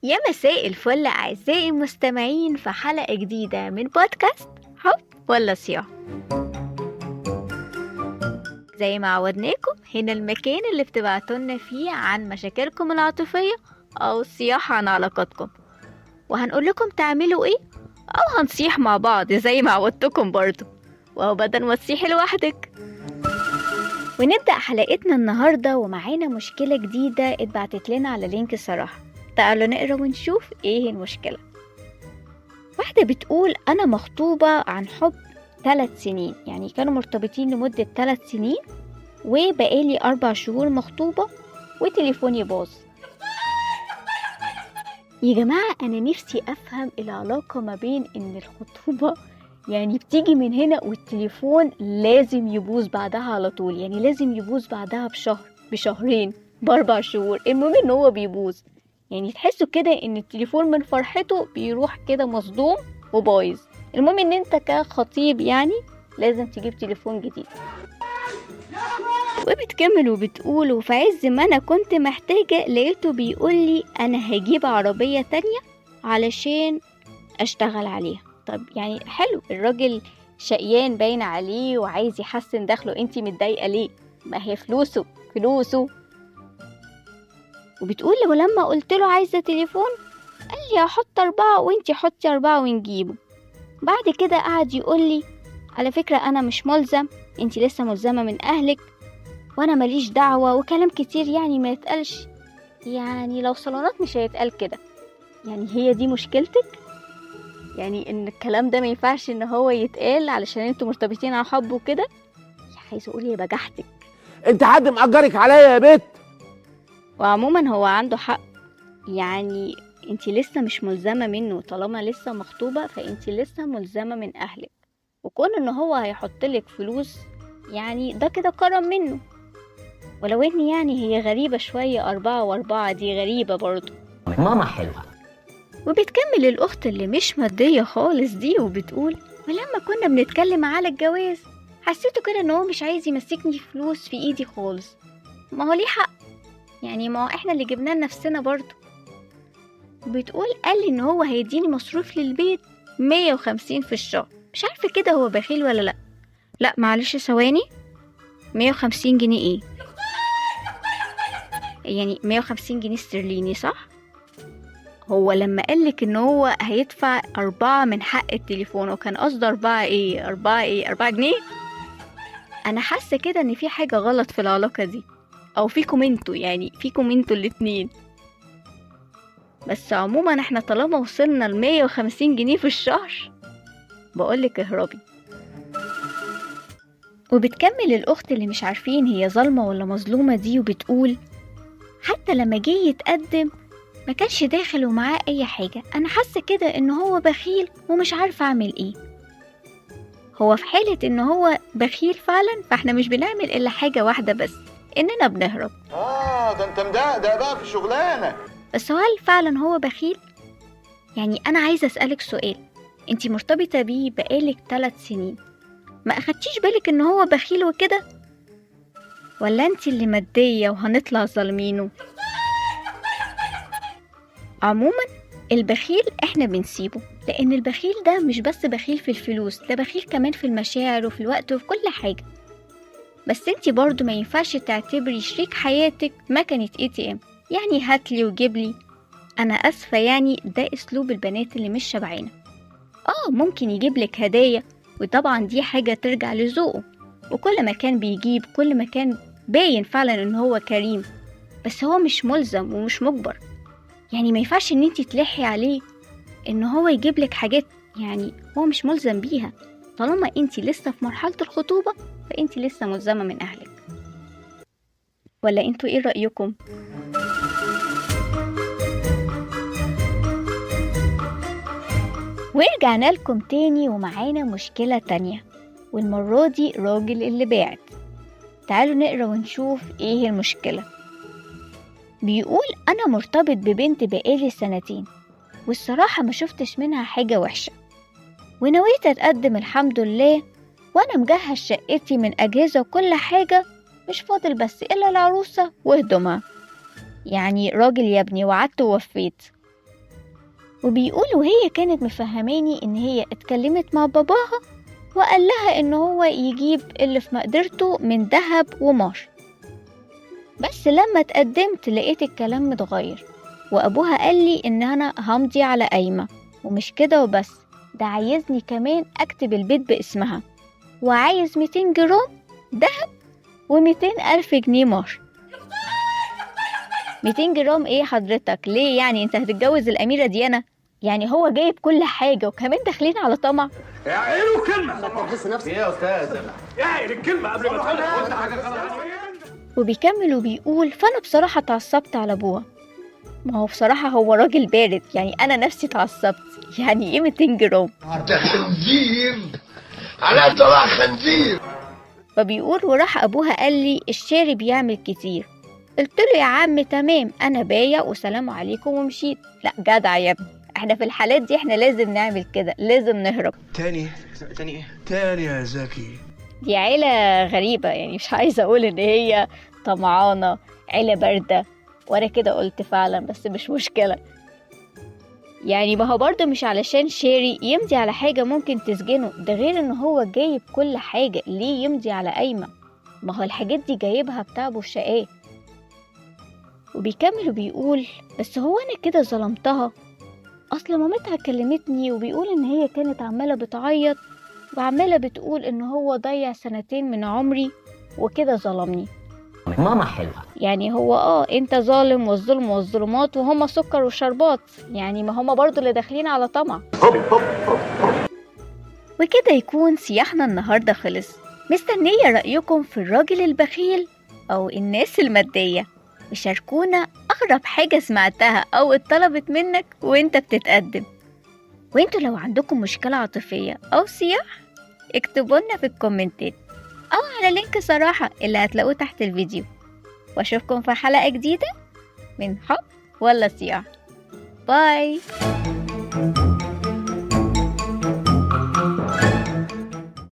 يا مساء الفل أعزائي المستمعين في حلقة جديدة من بودكاست حب ولا صياح. زي ما عودناكم هنا المكان اللي بتبعتولنا فيه عن مشاكلكم العاطفية أو الصياح عن علاقاتكم، وهنقول لكم تعملوا ايه أو هنصيح مع بعض زي ما عودتكم برضو، وهو بدل ما تصيحي لوحدك. ونبدأ حلقتنا النهاردة ومعانا مشكلة جديدة اتبعتت لنا على لينك الصراحة. تعالوا نقرأ ونشوف ايه المشكلة. واحدة بتقول أنا مخطوبة عن حب 3 سنين، يعني كانوا مرتبطين لمدة 3 سنين وبقالي 4 شهور مخطوبة وتليفوني باظ. يا جماعة أنا نفسي أفهم العلاقة ما بين إن الخطوبة يعني بتيجي من هنا والتليفون لازم يبوظ بعدها على طول، يعني لازم يبوظ بعدها بشهر بشهرين ب4 شهور، المهم إن هو بيبوظ. يعني تحسوا كده إن التليفون من فرحته بيروح كده مصدوم وبايظ. المهم إن أنت كخطيب يعني لازم تجيب تليفون جديد. وبتكمل وبتقول وفي عز ما أنا كنت محتاجة لقيته بيقولي أنا هجيب عربية تانية علشان أشتغل عليها. طب يعني حلو، الراجل شقيان باين عليه وعايز يحسن دخله، انتي متضايقة ليه؟ ما هي فلوسه. وبتقول ولما قلت له عايزة تليفون قال لي هحط 4 وانتي حطي 4 ونجيبه. بعد كده قعد يقول لي على فكرة أنا مش ملزم، انتي لسه ملزمة من أهلك وأنا ماليش دعوة وكلام كتير يعني ما يتقالش. يعني لو صالونات مش هيتقال كده. يعني هي دي مشكلتك؟ يعني ان الكلام ده ما ينفعش ان هو يتقال علشان انتوا مرتبطين عن حب وكده؟ عايز اقول يا بجحتك، انت حد مأجرك عليا يا بت؟ وعموما هو عنده حق. يعني انتي لسه مش ملزمة منه، طالما لسه مخطوبة فانتي لسه ملزمة من اهلك، وكون ان هو هيحطلك فلوس يعني ده كده كرم منه. ولو ان يعني هي غريبة شوية 4 و4 دي غريبة برضو. ماما حلوة. وبتكمل الأخت اللي مش مادية خالص دي وبتقول ولما كنا بنتكلم على الجواز حسيته كده ان هو مش عايز يمسكني فلوس في ايدي خالص. ما هو ليه حق، يعني ما هو احنا اللي جبناه لنفسنا برضو. بتقول قال لي ان هو هيديني مصروف للبيت 150 في الشهر. مش عارفة كده هو بخيل ولا لا. لا معلش ثواني، 150 جنيه ايه؟ يعني 150 جنيه استرليني صح؟ هو لما قالك ان هو هيدفع 4 من حق التليفون وكان قصده 4 ايه؟ 4 جنيه؟ انا حاسة كده ان في حاجة غلط في العلاقة دي، او فيكم انتوا، يعني فيكم انتوا الاتنين. بس عموما احنا طالما وصلنا 150 جنيه في الشهر بقولك اهربي. وبتكمل الاخت اللي مش عارفين هي ظالمة ولا مظلومة دي وبتقول حتى لما جه يتقدم ما كانش داخل ومعاه اي حاجة. انا حاسة كده ان هو بخيل ومش عارفة اعمل ايه. هو في حالة ان هو بخيل فعلا فاحنا مش بنعمل الا حاجة واحدة بس، اننا بنهرب. ده انت مدقدق بقى في الشغلانه. بس هل فعلا هو بخيل؟ يعني انا عايزة اسألك سؤال، انتي مرتبطة بيه بقالك 3 سنين، ما اخدتيش بالك ان هو بخيل وكده؟ ولا انتي اللي مادية وهنطلع ظالمينه؟ عموما البخيل احنا بنسيبه، لان البخيل ده مش بس بخيل في الفلوس، ده بخيل كمان في المشاعر وفي الوقت وفي كل حاجة. بس انتي برضو ما ينفعش تعتبري شريك حياتك مكنة ATM، يعني هاتلي وجيبلي. انا اسفة، يعني ده اسلوب البنات اللي مش شبعانة. ممكن يجيبلك هدايا وطبعا دي حاجة ترجع لذوقه، وكل ما كان بيجيب كل ما كان باين فعلا ان هو كريم، بس هو مش ملزم ومش مجبر. يعني ما ينفعش ان انتي تلحي عليه ان هو يجيبلك حاجات يعني هو مش ملزم بيها. طالما انتي لسه في مرحلة الخطوبة فانتي لسه ملزمة من اهلك. ولا انتوا ايه رأيكم؟ ورجعنا لكم تاني ومعانا مشكلة تانية، والمرة دي راجل اللي باعت. تعالوا نقرأ ونشوف ايه المشكلة. بيقول انا مرتبط ببنت بقالي 2 سنين والصراحة ما شفتش منها حاجة وحشة، ونويت اتقدم الحمد لله، وانا مجهز شقتي من اجهزة وكل حاجة، مش فاضل بس الا العروسة وهدومها. يعني راجل يا ابني، وعدت ووفيت. وبيقول وهي كانت مفهماني ان هي اتكلمت مع باباها وقال لها ان هو يجيب اللي في مقدرته من ذهب ومهر. بس لما اتقدمت لقيت الكلام متغير، وابوها قال لي ان انا همضي على قايمة، ومش كده وبس، ده عايزني كمان اكتب البيت باسمها، وعايز 200 جرام ذهب و200 ألف جنيه مهر. 200 جرام ايه حضرتك؟ ليه يعني انت هتتجوز الأميرة ديانا؟ يعني هو جايب كل حاجة وكمان داخلين على طمع. اعيروا كلمة. تحس نفسك ايه يا استاذ؟ اعير الكلمة قبل ما تقولها. وبيكمل وبيقول فأنا بصراحة اتعصبت على أبوها. ما هو بصراحة هو راجل بارد، يعني أنا نفسي اتعصبت، يعني ايه 200 جرام؟ ده خنزير على طلع خنزير. فبيقول وراح أبوها قال لي الشاري بيعمل كتير. قلت له يا عم تمام، أنا بايع وسلام عليكم ومشيت. لا جدع يا ابني، احنا في الحالات دي احنا لازم نعمل كده، لازم نهرب. تاني ايه؟ تاني يا زكي. دي عيلة غريبة، يعني مش عايزة أقول إن هي طمعانة، عيلة باردة، وأنا كده قلت فعلا، بس مش مشكلة. يعني ما هو برضه مش علشان شاري يمضي على حاجة ممكن تسجنه، ده غير إن هو جايب كل حاجة، ليه يمضي على قايمة؟ ما هو الحاجات دي جايبها بتعبه الشقاه. وبيكمل وبيقول بس هو أنا كده ظلمتها، أصل مامتها كلمتني وبيقول إن هي كانت عمالة بتعيط وعمالة بتقول إن هو ضيع 2 من عمري وكده ظلمني. ماما حلوة. يعني هو انت ظالم، والظلم والظلمات وهما سكر وشربات، يعني ما هما برضو اللي داخلين على طمع. وكده يكون سياحنا النهاردة خلص. مستنية رأيكم في الراجل البخيل أو الناس المادية، وشاركونا أغرب حاجة سمعتها أو اتطلبت منك وانت بتتقدم. وانتوا لو عندكم مشكلة عاطفية أو صياح اكتبولنا في الكومنتات أو على لينك صراحة اللي هتلاقوه تحت الفيديو. واشوفكم في حلقة جديدة من حب ولا صياح. باي.